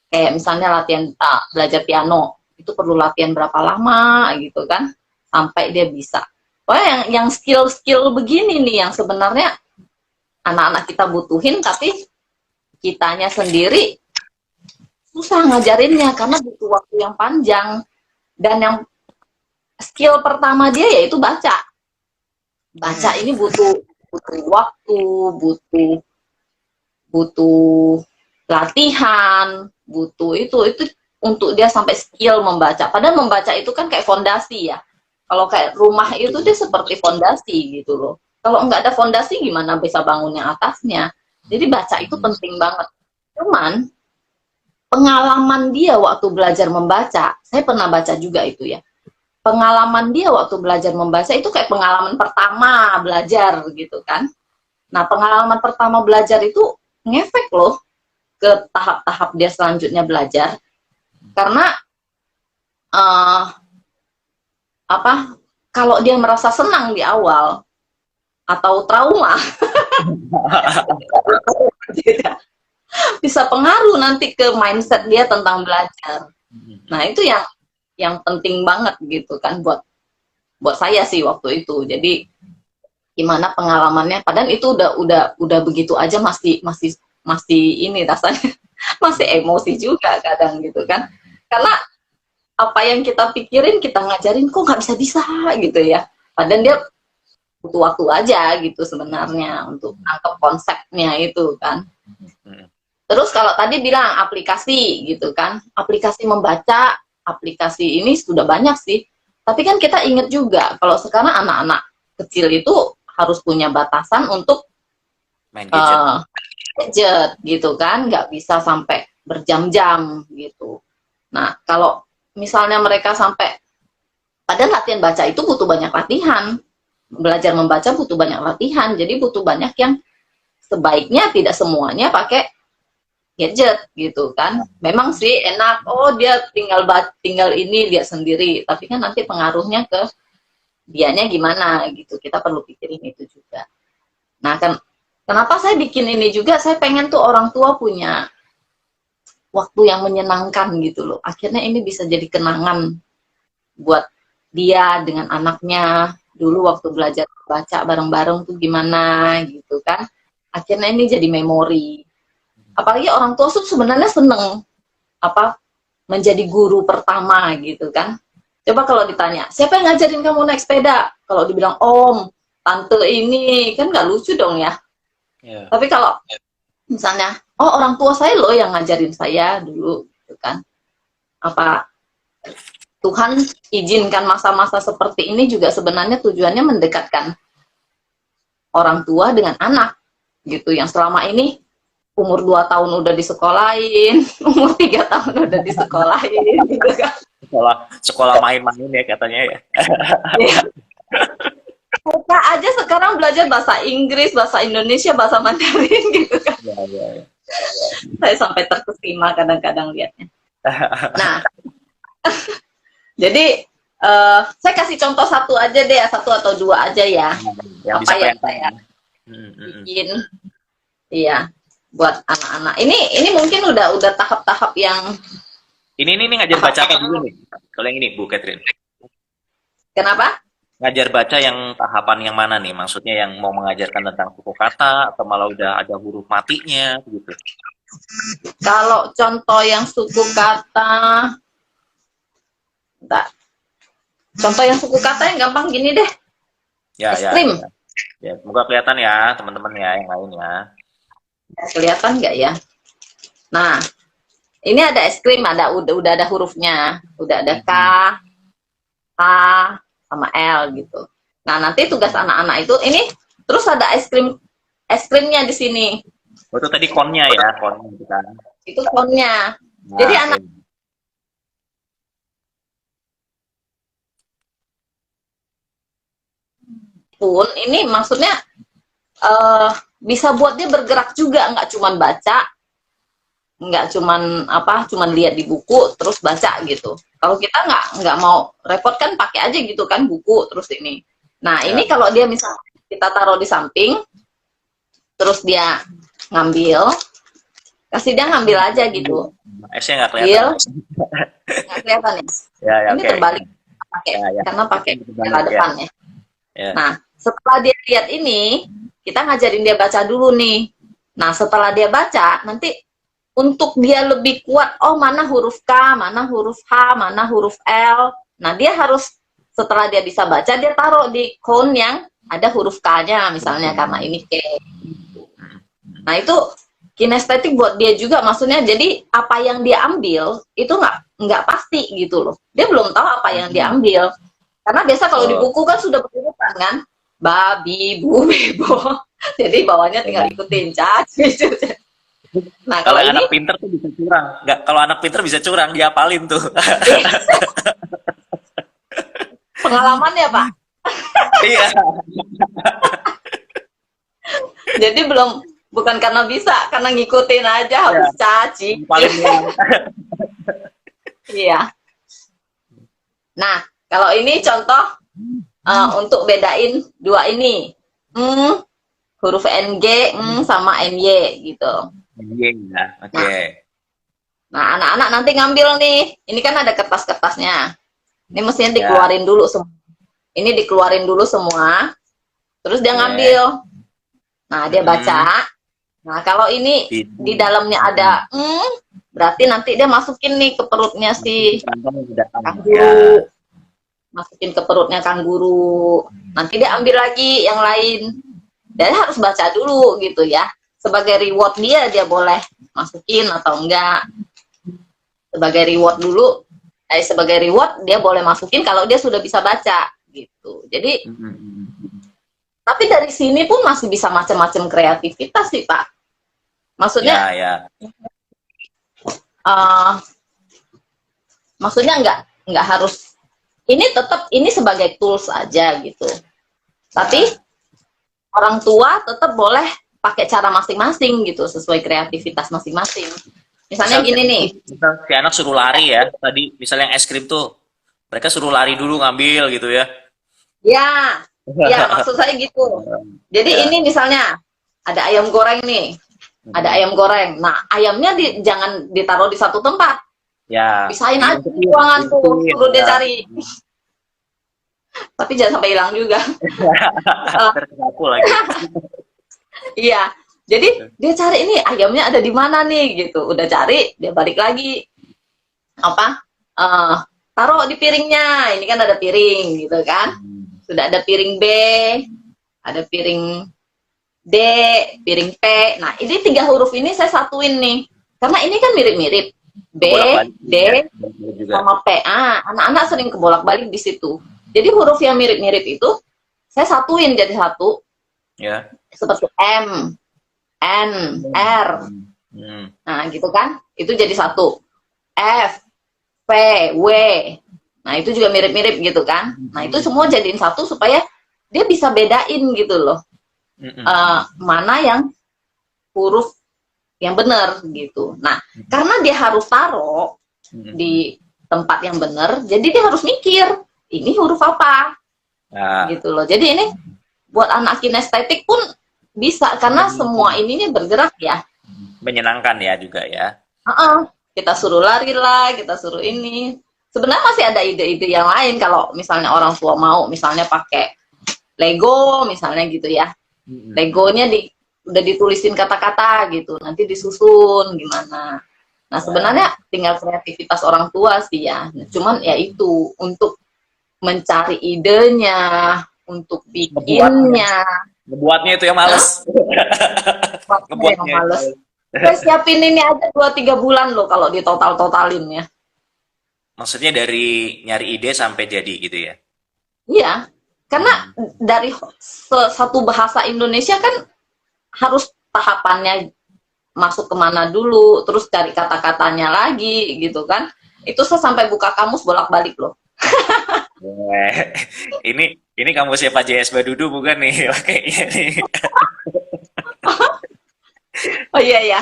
Kayak misalnya latihan belajar piano, itu perlu latihan berapa lama gitu kan sampai dia bisa. Pokoknya yang skill-skill begini nih yang sebenarnya anak-anak kita butuhin, tapi kitanya sendiri susah ngajarinnya karena butuh waktu yang panjang. Dan yang skill pertama dia yaitu baca. Baca ini butuh waktu, butuh butuh latihan, butuh itu untuk dia sampai skill membaca. Padahal membaca itu kan kayak fondasi ya. Kalau kayak rumah itu dia seperti fondasi gitu loh. Kalau nggak ada fondasi gimana bisa bangun yang atasnya? Jadi baca itu penting banget. Cuman pengalaman dia waktu belajar membaca, saya pernah baca juga itu ya. Pengalaman dia waktu belajar membaca itu kayak pengalaman pertama belajar gitu kan. Nah, pengalaman pertama belajar itu ngefek loh ke tahap-tahap dia selanjutnya belajar. Karena uh, apa? Kalau dia merasa senang di awal atau trauma, bisa pengaruh nanti ke mindset dia tentang belajar. Nah, itu yang penting banget gitu kan buat saya sih waktu itu. Jadi gimana pengalamannya? Padahal itu udah begitu aja masih ini rasanya masih emosi juga kadang gitu kan. Karena apa yang kita pikirin kita ngajarin kok nggak bisa gitu ya. Padahal dia butuh waktu aja gitu sebenarnya untuk nangkep konsepnya itu kan. Terus kalau tadi bilang aplikasi gitu kan, aplikasi membaca, aplikasi ini sudah banyak sih. Tapi kan kita ingat juga kalau sekarang anak-anak kecil itu harus punya batasan untuk Main gadget. gadget gitu kan, nggak bisa sampai berjam-jam gitu. Nah, kalau misalnya mereka sampai, padahal latihan baca itu butuh banyak latihan, belajar membaca butuh banyak latihan, jadi butuh banyak yang sebaiknya tidak semuanya pakai gadget gitu kan. Memang sih enak, oh dia tinggal ini lihat sendiri, tapi kan nanti pengaruhnya ke dianya gimana gitu, kita perlu pikirin itu juga. Nah kan kenapa saya bikin ini juga, saya pengen tuh orang tua punya waktu yang menyenangkan gitu loh. Akhirnya ini bisa jadi kenangan buat dia dengan anaknya dulu waktu belajar baca bareng-bareng tuh gimana gitu kan. Akhirnya ini jadi memori. Apalagi orang tua tuh sebenarnya seneng apa menjadi guru pertama gitu kan. Coba kalau ditanya, siapa yang ngajarin kamu naik sepeda? Kalau dibilang om, tante ini, kan nggak lucu dong ya. Yeah. Tapi kalau misalnya, oh orang tua saya loh yang ngajarin saya dulu, gitu kan. Apa Tuhan izinkan masa-masa seperti ini juga sebenarnya tujuannya mendekatkan orang tua dengan anak, gitu. Yang selama ini umur 2 tahun udah disekolahin, umur 3 tahun udah disekolahin, gitu kan. Sekolah main-main ya katanya ya. Mereka aja sekarang belajar bahasa Inggris, bahasa Indonesia, bahasa Mandarin gitu kan. Ya. Saya sampai terkesima kadang-kadang lihatnya. Nah, jadi saya kasih contoh satu aja deh, satu atau dua aja ya. Yang apa bisa yang saya bikin, iya, buat anak-anak. Ini mungkin udah tahap-tahap yang. Ini ngajar baca apa dulu nih? Kalau yang ini Bu Catherine. Kenapa? Ngajar baca yang tahapan yang mana nih? Maksudnya yang mau mengajarkan tentang suku kata atau malah udah ada huruf matinya gitu? Kalau contoh yang suku kata, enggak. Contoh yang suku kata yang gampang gini deh. Ya. Ekstrim. Ya, semoga kelihatan ya teman-teman ya yang lain ya. Kelihatan nggak ya? Nah, ini ada es krim, udah ada hurufnya, udah ada K, H, sama L gitu. Nah, nanti tugas anak-anak itu ini terus ada es krimnya di sini. Itu tadi konnya ya, konnya gitu kan. Itu konnya. Nah, jadi anak pun ini maksudnya bisa buat dia bergerak juga, nggak cuman baca, nggak cuman lihat di buku terus baca gitu. Kalau kita nggak mau repot kan, pakai aja gitu kan buku terus ini. Nah Ya. ini kalau dia misalnya kita taruh di samping, terus dia ngambil, kasih dia ngambil aja gitu. S-nya nggak Ambil, kelihatan. nggak kelihatan ya. Ya, ya, Ini oke. terbalik pakai, Ya, ya. karena pakai Terbalik, cara ya. depannya. Ya. Nah setelah dia lihat ini, kita ngajarin dia baca dulu nih. Nah setelah dia baca, nanti untuk dia lebih kuat, oh mana huruf K, mana huruf H, mana huruf L. Nah dia harus, setelah dia bisa baca, dia taruh di cone yang ada huruf K-nya misalnya, karena ini K. Nah itu kinestetik buat dia juga, maksudnya jadi apa yang dia ambil itu nggak pasti gitu loh. Dia belum tahu apa yang dia ambil. Karena biasa kalau di buku kan sudah berurutan kan, babi, bu, bebo. Jadi bawahnya tinggal ikutin caci. Nah Kalau kalau ini anak pinter tuh bisa curang. Nggak, kalau anak pinter bisa curang, dia hafalin tuh. pengalaman ya Pak. Iya. Jadi bukan karena bisa, karena ngikutin aja harus caci. Paling Iya. Nah, kalau ini contoh untuk bedain dua ini. Huruf NG sama NY gitu. iya, oke. Nah, anak-anak nanti ngambil nih. Ini kan ada kertas-kertasnya. Ini mestinya dikeluarin dulu semua. Ini dikeluarin dulu semua. Terus dia ngambil. Nah, dia baca. Nah, kalau ini di dalamnya ada berarti nanti dia masukin nih ke perutnya si kanguru. Masukin ke perutnya kanguru. Nanti dia ambil lagi yang lain. Dia harus baca dulu gitu ya. Sebagai reward dia boleh masukin atau enggak. Sebagai reward dulu. Sebagai reward dia boleh masukin kalau dia sudah bisa baca gitu. Jadi tapi dari sini pun masih bisa macam-macam kreativitas sih Pak. Maksudnya, maksudnya nggak harus. Ini tetap ini sebagai tools aja gitu. Tapi orang tua tetap boleh pakai cara masing-masing gitu, sesuai kreativitas masing-masing. Misalnya gini nih. Si anak suruh lari ya. Tadi misalnya es krim tuh, mereka suruh lari dulu ngambil gitu ya. Ya, maksud saya gitu. Jadi ini misalnya ada ayam goreng nih. Ada ayam goreng. Nah, ayamnya jangan ditaruh di satu tempat. Ya. Pisahin aja di ruangan tuh, suruh dia cari. Tapi jangan sampai hilang juga. Tersapu lagi. Iya. Jadi dia cari ini ayamnya ada di mana nih gitu. Udah cari, dia balik lagi. Taruh di piringnya. Ini kan ada piring gitu kan. Sudah ada piring B, ada piring D, piring P. Nah, ini 3 huruf ini saya satuin nih. Karena ini kan mirip-mirip. B, D, sama P. Anak-anak sering kebolak-balik di situ. Jadi huruf yang mirip-mirip itu saya satuin jadi satu. Ya. Seperti M, N, R. Nah, gitu kan? Itu jadi satu. F, P, W. Nah, itu juga mirip-mirip gitu kan? Nah, itu semua jadiin satu supaya dia bisa bedain gitu loh. Mana yang huruf yang benar gitu. Nah, karena dia harus taruh di tempat yang benar, jadi dia harus mikir, ini huruf apa? Gitu loh. Jadi ini buat anak kinestetik pun bisa, karena semua ininya bergerak ya. Menyenangkan ya juga ya. Kita suruh lari lah, kita suruh ini. Sebenarnya masih ada ide-ide yang lain kalau misalnya orang tua mau, misalnya pakai Lego misalnya gitu ya. Legonya udah ditulisin kata-kata gitu, nanti disusun gimana. Nah sebenarnya tinggal kreativitas orang tua sih ya. Cuman ya itu untuk mencari idenya, untuk bikinnya. Ngebuatnya itu yang males. Ngebuatnya yang males. Saya siapin ini aja 2-3 bulan loh kalau ditotal-totalin ya. Maksudnya dari nyari ide sampai jadi gitu ya? Iya, karena dari satu bahasa Indonesia kan harus tahapannya masuk kemana dulu, terus cari kata-katanya lagi gitu kan. Itu saya sampai buka kamus bolak-balik loh. Ini kamusnya Pak JS Badudu bukan nih? Kayaknya nih. Oh iya ya,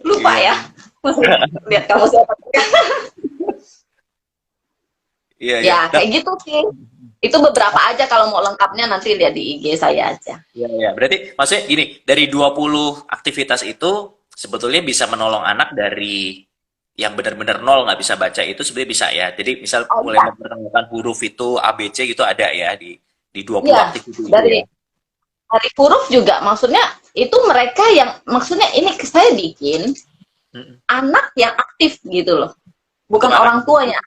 lupa Iya. ya. Masih lihat kamu siapa. Iya, iya. Ya, Nah, kayak gitu sih. Itu beberapa aja, kalau mau lengkapnya nanti lihat di IG saya aja. iya, iya. Berarti maksudnya gini, dari 20 aktivitas itu sebetulnya bisa menolong anak dari yang benar-benar nol nggak bisa baca itu sebenarnya bisa ya. Jadi misal Oh mulai iya, memperkenalkan huruf itu ABC gitu ada ya di 20 iya. aktivitas itu Dari ya. dari huruf juga, maksudnya itu mereka yang, maksudnya ini saya bikin Mm-mm. anak yang aktif gitu loh, Untuk bukan anak. orang tuanya.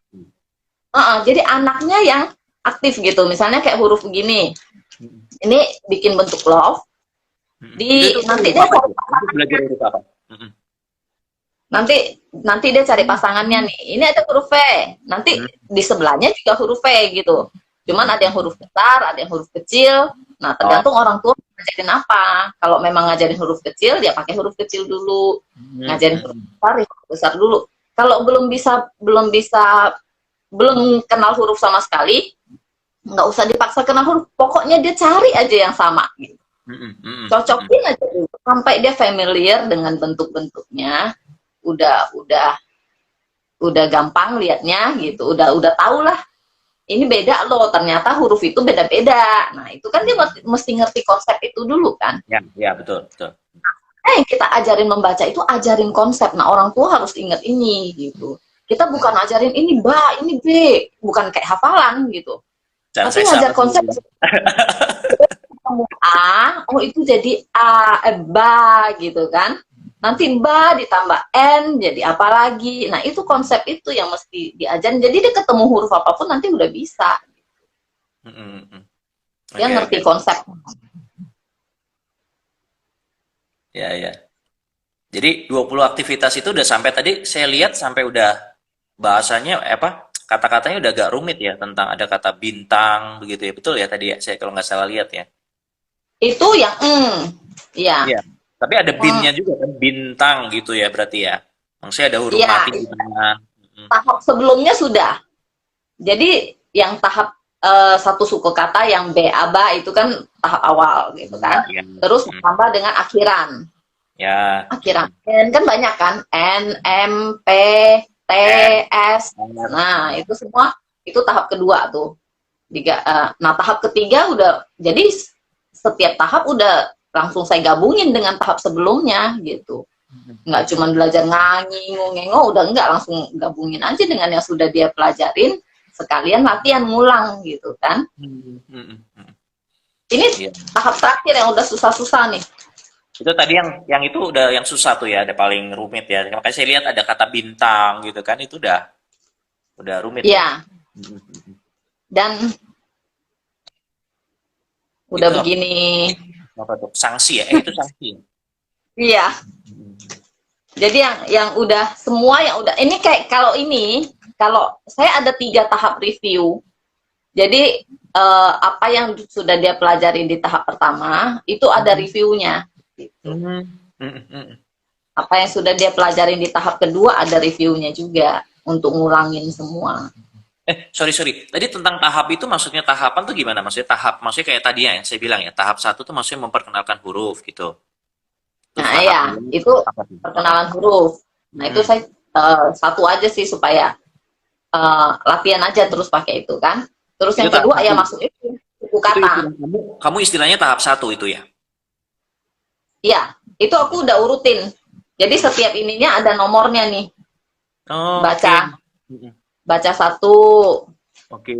Jadi anaknya yang aktif gitu. Misalnya kayak huruf begini, Mm-mm. ini bikin bentuk love, Mm-mm. Itu di nanti huruf dia apa cari itu? Itu belajar huruf apa? Mm-mm. nanti nanti dia cari pasangannya nih. Ini ada huruf V, nanti di sebelahnya juga huruf V gitu. Cuman ada yang huruf besar, ada yang huruf kecil. Nah, Oh. tergantung orang tua ngajarin apa. Kalau memang ngajarin huruf kecil, dia pakai huruf kecil dulu. Ngajarin huruf Mm-mm. besar, ya huruf besar dulu. Kalau belum kenal huruf sama sekali, nggak usah dipaksa kenal huruf. Pokoknya dia cari aja yang sama. Gitu. Mm-mm. Mm-mm. Mm-mm. Cocokin aja dulu sampai dia familiar dengan bentuk-bentuknya. Udah gampang liatnya gitu, udah tau lah ini beda loh, ternyata huruf itu beda-beda. Nah itu kan dia mesti ngerti konsep itu dulu kan. Ya, ya betul, betul. Yang kita ajarin membaca itu ajarin konsep. Nah orang tua harus ingat ini gitu. Kita bukan ajarin ini ba, ini b, bukan kayak hafalan gitu, Jangan tapi saya ngajar sama konsep. dulu. A, oh itu jadi A, ba gitu kan. Nanti ba ditambah N jadi apa lagi. Nah itu konsep itu yang mesti diajarin. Jadi dia ketemu huruf apapun nanti udah bisa. Mm-mm. Mm. Dia Oke, ngerti oke. konsep. Ya, ya. Jadi 20 aktivitas itu udah sampai tadi saya lihat sampai udah bahasanya apa? Kata-katanya udah agak rumit ya tentang ada kata bintang begitu ya. Betul ya tadi ya saya kalau nggak salah lihat ya. Itu yang ya. Iya. Tapi ada Mm, binnya juga kan bintang gitu ya berarti ya. Maksudnya ada huruf ya, mati di tengah. Mm-mm. tahap sebelumnya sudah. Jadi yang tahap satu suku kata yang B aba itu kan tahap awal gitu Ya, kan. ya. Terus Mm. tambah dengan akhiran. Ya. Akhiran N kan banyak kan, N, M, P, T, N, S. R. Nah itu semua itu tahap kedua tuh. Nah tahap ketiga udah, jadi setiap tahap udah langsung saya gabungin dengan tahap sebelumnya gitu. Nggak cuma belajar nganyi, ngengo, udah enggak, langsung gabungin aja dengan yang sudah dia pelajarin, sekalian latihan ngulang gitu kan. Mm, mm, mm. Ini Iya. tahap terakhir yang udah susah-susah nih. Itu tadi yang itu udah yang susah tuh ya, ada paling rumit ya. Makanya saya lihat ada kata bintang gitu kan, itu udah rumit tuh. Ya, Mm, mm, mm. dan udah Itu begini. apa tuh? Sanksi ya? Itu sanksi ya? Iya, Mm, jadi yang udah semua yang udah ini kayak kalau saya ada 3 tahap review. Jadi apa yang sudah dia pelajari di tahap pertama itu ada reviewnya. Gitu. mm, mm, mm. Apa yang sudah dia pelajari di tahap kedua ada reviewnya juga untuk ngulangin semua. Sorry, sorry. Tadi tentang tahap itu maksudnya tahapan tuh gimana? Maksudnya kayak tadi ya, yang saya bilang ya, tahap satu tuh maksudnya memperkenalkan huruf gitu. Terus Nah tahap ya dua itu apa tuh? perkenalan huruf. Nah itu Mm. saya satu aja sih supaya latihan aja terus pakai itu kan. Terus Itu yang tahap kedua satu. ya masuk itu buku Itu kata. istilah kamu istilahnya tahap satu itu ya? Iya, itu aku udah urutin. Jadi setiap ininya ada nomornya nih. Oh, oke. Baca, Mm, baca 1, oke.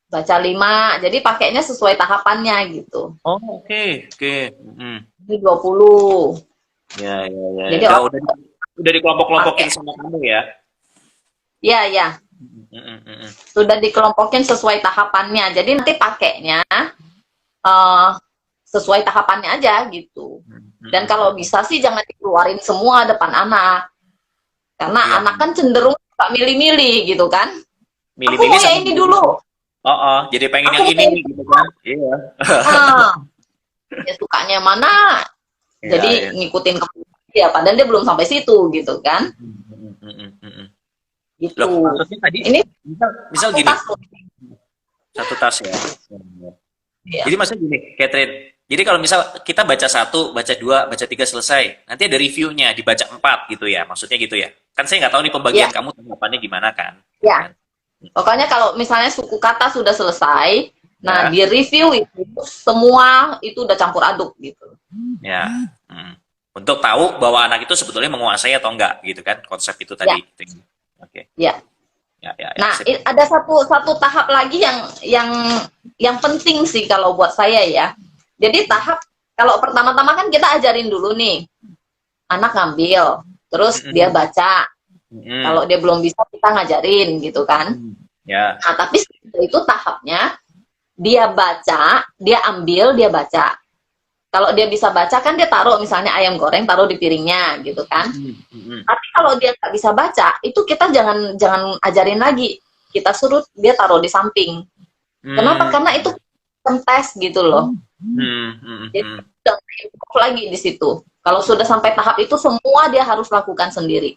baca 5. Jadi pakainya sesuai tahapannya gitu. Oh, oke, oke. Mm. Ini 20. Ya, ya, ya, ya. Jadi Udah, orang udah dikelompok-kelompokin pakai. sama kamu ya? Ya, ya. Mm, mm, mm, mm. Sudah dikelompokin sesuai tahapannya. Jadi nanti pakainya uh, sesuai tahapannya aja gitu. Mm, Dan mm, kalau mm. bisa sih jangan dikeluarin semua depan anak. Karena Iya, anak kan cenderung suka milih-milih gitu kan. Aku milih-milih mau sama yang ini dulu. oh, oh, jadi pengen Aku yang mau ini yang ini gitu dulu. kan? Iya. Ah, dia sukanya mana, Iya, iya. jadi ngikutin ke dia. Padahal dia belum sampai situ gitu kan. Mm, mm, mm, mm, mm, mm. Gitu. Loh, maksudnya tadi Ini misal aku gini, tas loh. satu tas ya. Ya. Jadi maksudnya gini, Catherine. Jadi kalau misal kita baca satu, baca dua, baca tiga selesai, nanti ada reviewnya, dibaca empat gitu ya, maksudnya gitu ya. Kan saya nggak tahu nih Ya, pembagian kamu tanggapannya gimana kan, gitu ya. kan. Pokoknya kalau misalnya suku kata sudah selesai, nah Ya, di review itu semua itu udah campur aduk gitu. ya. Mm. Untuk tahu bahwa anak itu sebetulnya menguasai atau enggak, gitu kan, konsep itu Ya, tadi. Oke, ya. ya, Nah, sip. ada satu satu tahap lagi yang penting sih kalau buat saya ya. Jadi tahap kalau pertama-tama kan kita ajarin dulu nih, anak ngambil, terus dia Mm-mm. baca. Kalau Mm-mm. dia belum bisa kita ngajarin gitu kan. Ya, Nah, tapi itu tahapnya dia baca, dia ambil, dia baca. Kalau dia bisa baca kan dia taruh misalnya ayam goreng taruh di piringnya gitu kan. mm-mm. Tapi kalau dia nggak bisa baca, itu kita jangan jangan ajarin lagi. Kita suruh dia taruh di samping. Kenapa? Mm, Karena itu tes gitu loh. Jadi mm. udah improve lagi di situ. Kalau sudah sampai tahap itu semua dia harus lakukan sendiri.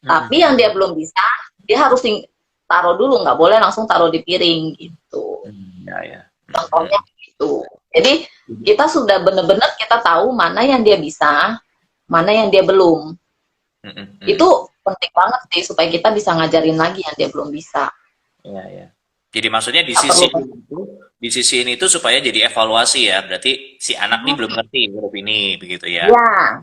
Tapi yang dia belum bisa, dia harus taruh dulu, nggak boleh langsung taruh di piring gitu. Ya, ya. Contohnya gitu. Jadi kita sudah benar-benar kita tahu mana yang dia bisa, mana yang dia belum. Itu penting banget sih supaya kita bisa ngajarin lagi yang dia belum bisa. Ya, ya. Jadi maksudnya di Nggak sisi perlu. itu, di sisi ini tuh supaya jadi evaluasi ya. Berarti si anak nih belum ngerti huruf ini, begitu ya. Ya,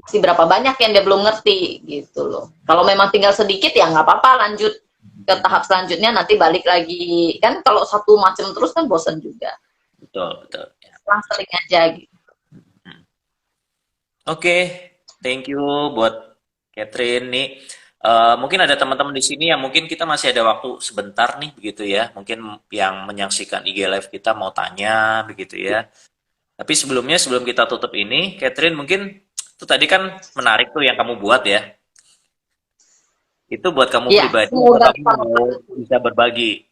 masih berapa banyak yang dia belum ngerti gitu loh. Kalau memang tinggal sedikit ya nggak apa-apa, lanjut ke tahap selanjutnya, nanti balik lagi. Kan kalau satu macam terus kan bosan juga. Betul, betul. Ya. Selang-seling aja gitu. Oke, thank you buat Catherine nih. Mungkin ada teman-teman di sini yang mungkin kita masih ada waktu sebentar nih, begitu ya. Mungkin yang menyaksikan IG Live kita mau tanya, begitu ya. Tapi sebelumnya, sebelum kita tutup ini, Catherine mungkin itu tadi kan menarik tuh yang kamu buat ya. Itu buat kamu Ya, pribadi atau semoga kamu mau bisa berbagi?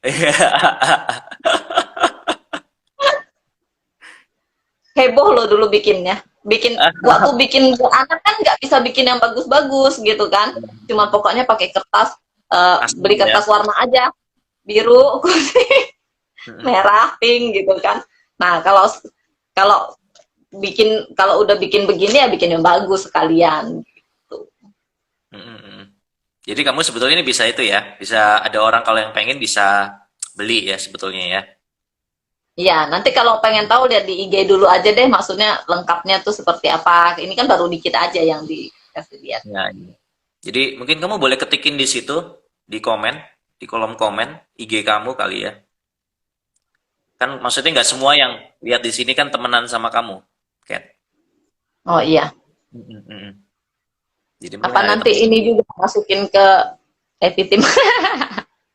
heboh loh dulu bikinnya. Waktu bikin buat anak kan nggak bisa bikin yang bagus-bagus gitu kan. Cuma pokoknya pakai kertas, beli Asli ya. kertas warna aja, biru, kuning, merah, pink gitu kan. Nah, kalau kalau kalau udah bikin begini ya bikin yang bagus sekalian gitu. Jadi kamu sebetulnya ini bisa itu ya, bisa ada orang kalau yang pengen bisa beli ya sebetulnya ya. Iya, nanti kalau pengen tahu lihat di IG dulu aja deh, maksudnya lengkapnya tuh seperti apa. Ini kan baru dikit aja yang dikasih lihat. Ya, iya. Jadi mungkin kamu boleh ketikin di situ, di komen, di kolom komen IG kamu kali ya. Kan maksudnya nggak semua yang lihat di sini kan temenan sama kamu, Kat. Oh iya, Jadi mungkin apa ada nanti ini juga masukin ke Epitim?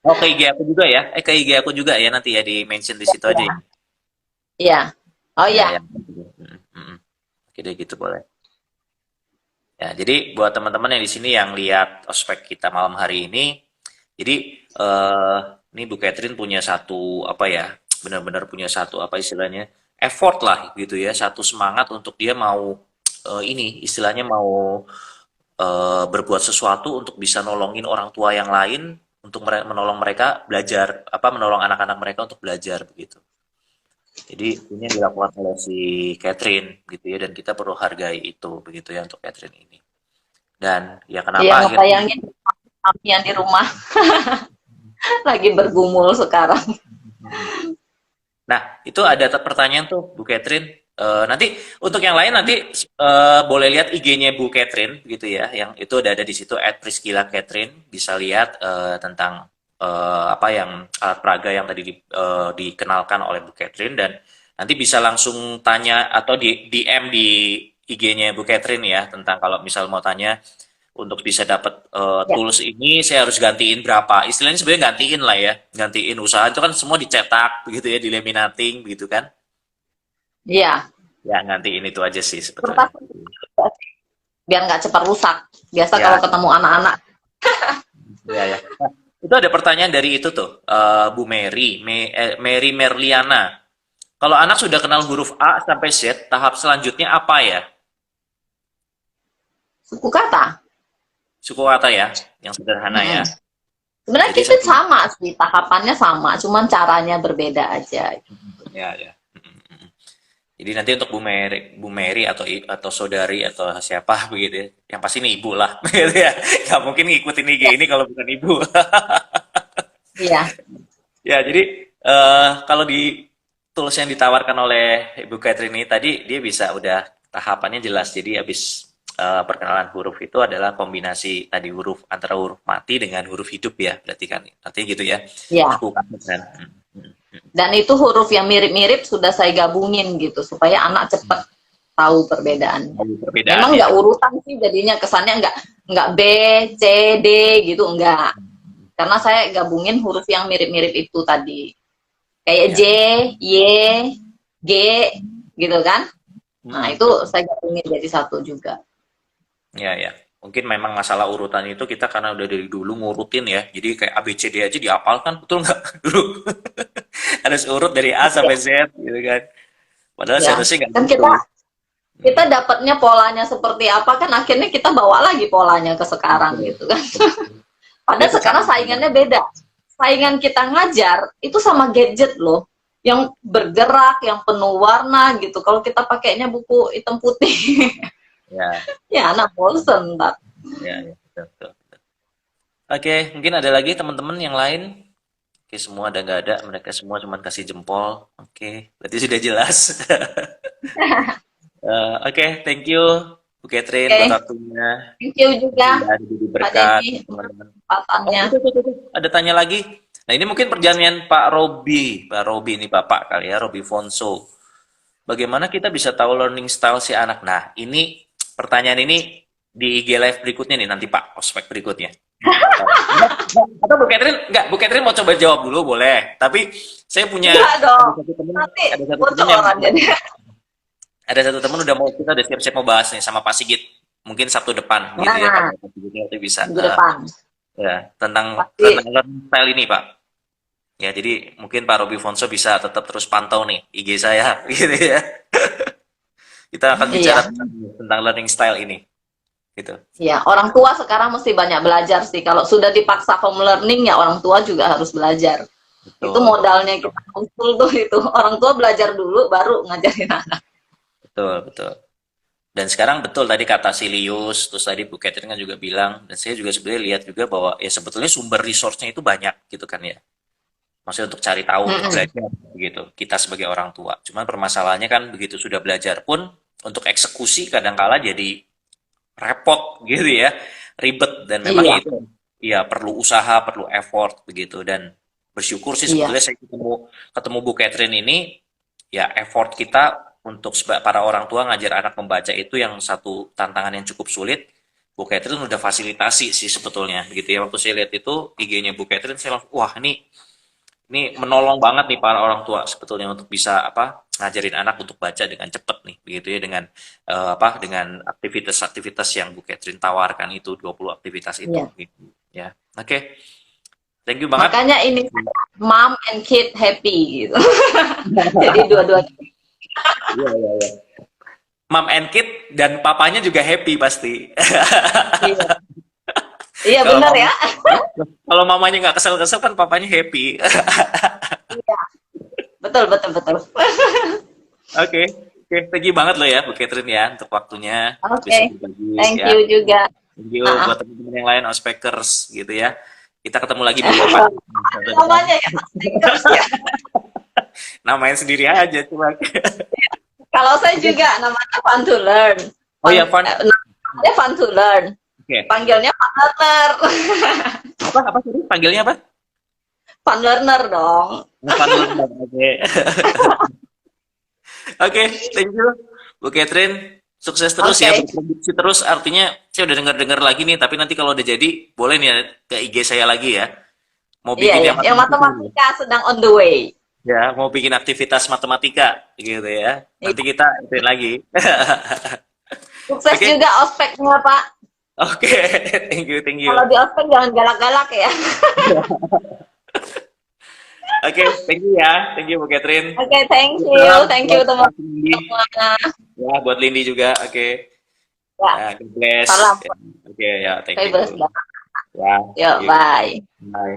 oh ke IG aku juga ya, ke IG aku juga ya nanti ya di mention di situ aja ya. Iya. Oh Ya, iya. ya. Oke deh gitu boleh. Ya, jadi buat teman-teman yang di sini yang lihat ospek kita malam hari ini, jadi ini Bu Catherine punya satu apa ya, benar-benar punya satu apa istilahnya effort lah gitu ya, satu semangat untuk dia mau ini istilahnya mau berbuat sesuatu untuk bisa nolongin orang tua yang lain, untuk menolong mereka belajar apa menolong anak-anak mereka untuk belajar begitu. Jadi ini yang dilakukan oleh si Catherine gitu ya, dan kita perlu hargai itu begitu ya untuk Catherine ini. Dan ya Iya, kenapa akhirnya ngebayangin kami yang di rumah lagi bergumul sekarang. nah, itu ada pertanyaan tuh Bu Catherine. Nanti untuk yang lain nanti boleh lihat IG-nya Bu Catherine gitu ya, yang itu udah ada di situ @priscilla Catherine, bisa lihat tentang apa yang alat peraga yang tadi dikenalkan oleh Bu Catherine, dan nanti bisa langsung tanya atau di DM di IG-nya Bu Catherine ya tentang kalau misal mau tanya untuk bisa dapat Ya. tools ini saya harus gantiin berapa, istilahnya sebenarnya gantiin lah ya, gantiin usaha itu kan semua dicetak begitu ya, dilaminating begitu kan Iya. ya, gantiin itu aja sih sebetulnya Kertas biar nggak cepat rusak. Biasa kalau ya. ketemu anak-anak. Ya, ya. Nah, itu ada pertanyaan dari itu tuh Bu Mary Merliana, kalau anak sudah kenal huruf A sampai Z, tahap selanjutnya apa ya? Suku kata. Suku kata ya, yang sederhana ya. Mm-mm. Sebenarnya Jadi kita sama sih, tahapannya sama, cuman caranya berbeda aja. ya, ya. Jadi nanti untuk Bu Mary atau saudari atau siapa begitu ya. Yang pasti ini ibu lah, gitu ya. Nggak mungkin ngikutin IG Ya, ini kalau bukan ibu. iya, Ya, jadi kalau di tools yang ditawarkan oleh Ibu Catherine ini tadi dia bisa udah tahapannya jelas. Jadi habis perkenalan huruf itu adalah kombinasi tadi huruf antara huruf mati dengan huruf hidup ya, berarti kan. Artinya gitu ya. iya. Aku kan. Dan itu huruf yang mirip-mirip sudah saya gabungin gitu supaya anak cepat tahu perbedaan. Tahu Memang perbedaannya. nggak urutan sih jadinya kesannya nggak B, C, D gitu enggak. Karena saya gabungin huruf yang mirip-mirip itu tadi. Kayak J, Ya. Y, G gitu kan. Nah, itu Mm-mm. saya gabungin jadi satu juga. Ya, ya. Mungkin memang masalah urutan itu kita karena udah dari dulu ngurutin ya. Jadi kayak A B C D aja dihafalkan, betul nggak dulu? Harus urut dari A Ya, sampai Z gitu kan. Padahal ya. seharusnya nggak Kan gitu. kita kita dapatnya polanya seperti apa kan akhirnya kita bawa lagi polanya ke sekarang Betul. gitu kan. Dia Padahal sekarang kecantol. saingannya beda. Saingan kita ngajar itu sama gadget loh. Yang bergerak, yang penuh warna gitu. Kalau kita pakainya buku hitam putih, Ya, ya anak bosen, Mbak. ya, ya. Betul, betul. Oke, mungkin ada lagi teman-teman yang lain. Oke, semua ada nggak ada? Mereka semua cuma kasih jempol. Oke, berarti sudah jelas. Oke, thank you Bu Catherine buat Oke, waktunya. thank you juga Ya, jadi Pak berkat Denny untuk teman-teman. Oh, kesempatannya. itu. Ada tanya lagi. Nah, ini mungkin pertanyaan Pak Robi. Pak Robi ini Bapak kali ya, Robi Fonso. Bagaimana kita bisa tahu learning style si anak? Nah, ini pertanyaan ini di IG Live berikutnya nih nanti Pak, ospek berikutnya. Atau Bu Catherine, enggak, Bu Catherine mau coba jawab dulu boleh. Tapi saya punya Enggak dong, nanti ada satu temen yang bocoran jadi. ada satu temen udah siap-siap mau bahas nih sama Pak Sigit. Mungkin Sabtu depan gitu ya, Nah, kalau Pak Sigitnya nanti bisa. minggu depan. Ya, tentang Pasti, learning style ini, Pak. Ya, jadi mungin Pak Robi Fonso bisa tetap terus pantau nih IG saya, gitu ya. Kita akan bicara iya. tentang learning style ini, gitu. Iya, orang tua sekarang mesti banyak belajar sih. Kalau sudah dipaksa home learning ya orang tua juga harus belajar. Itu Betul, modalnya kita usul tuh itu. Orang tua belajar dulu baru ngajarin anak. betul, betul. Dan sekarang betul tadi kata Silius, terus tadi Bu Catherine kan juga bilang, dan saya juga sebenarnya lihat juga bahwa ya sebetulnya sumber resource-nya itu banyak gitu kan ya. Maksudnya untuk cari tahu, untuk Mm-mm. belajar begitu. Kita sebagai orang tua. Cuman permasalahannya kan begitu sudah belajar pun untuk eksekusi kadangkala jadi repot gitu ya, ribet dan memang Iya, ya itu ya perlu usaha, perlu effort begitu dan bersyukur sih iya, sebetulnya saya ketemu ketemu Bu Catherine ini ya effort kita untuk para orang tua ngajar anak membaca itu yang satu tantangan yang cukup sulit. Bu Catherine udah fasilitasi sih sebetulnya begitu ya waktu saya lihat itu IG-nya Bu Catherine saya langsung wah ini menolong banget nih para orang tua sebetulnya untuk bisa apa ngajarin anak untuk baca dengan cepat nih begitu ya dengan apa dengan aktivitas-aktivitas yang Bu Catherine tawarkan itu 20 aktivitas itu iya. gitu ya. Oke, thank you banget. Makanya ini mom and kid happy gitu. Jadi dua-duanya. Iya, iya, iya. Mom and kid dan papanya juga happy pasti. Iya, iya Kalau benar mam ya. kalau mamanya nggak kesel-kesel kan papanya happy. Iya, betul betul betul. Oke, oke, thank you banget loh ya Bu Catherine ya untuk waktunya bisa Oke, berbagi thank ya. you juga. Thank you Ah, buat teman-teman yang lain, ospekers gitu ya. Kita ketemu lagi minggu depan. Satu depan. namanya ya, stickers ya. Namain sendiri aja coba. Kalau saya Oke. juga namanya Fun to Learn. Oh ya, Van. Namanya Fun to Learn. Oke. Panggilnya Fun Learner. Apa tadi? Panggilnya apa? Fun Learner dong. Van Lunda. Oke. Oke, thank you Bu Catherine. Sukses terus ya, Oke. berproduksi terus. Artinya saya udah dengar-dengar lagi nih, tapi nanti kalau udah jadi boleh nih ya ke IG saya lagi ya. Mau Iya bikin ya, yang yang matematika. matematika sedang on the way. Ya, mau bikin aktivitas matematika gitu ya. Iya. Nanti kita ituin lagi. Sukses Oke. juga ospeknya Pak. Oke, thank you, thank you. Kalau di ospek jangan galak-galak ya. Oke, thank you ya. Thank you Bu Catherine. Oke, thank you. Salam Thank you buat teman-teman Lindy. semua. Ya, buat Lindy juga. Oke. Ya, Ya, God bless. salam. Oke, ya, thank you. Fabulous. Ya, thank Yuk, you. bye. Bye.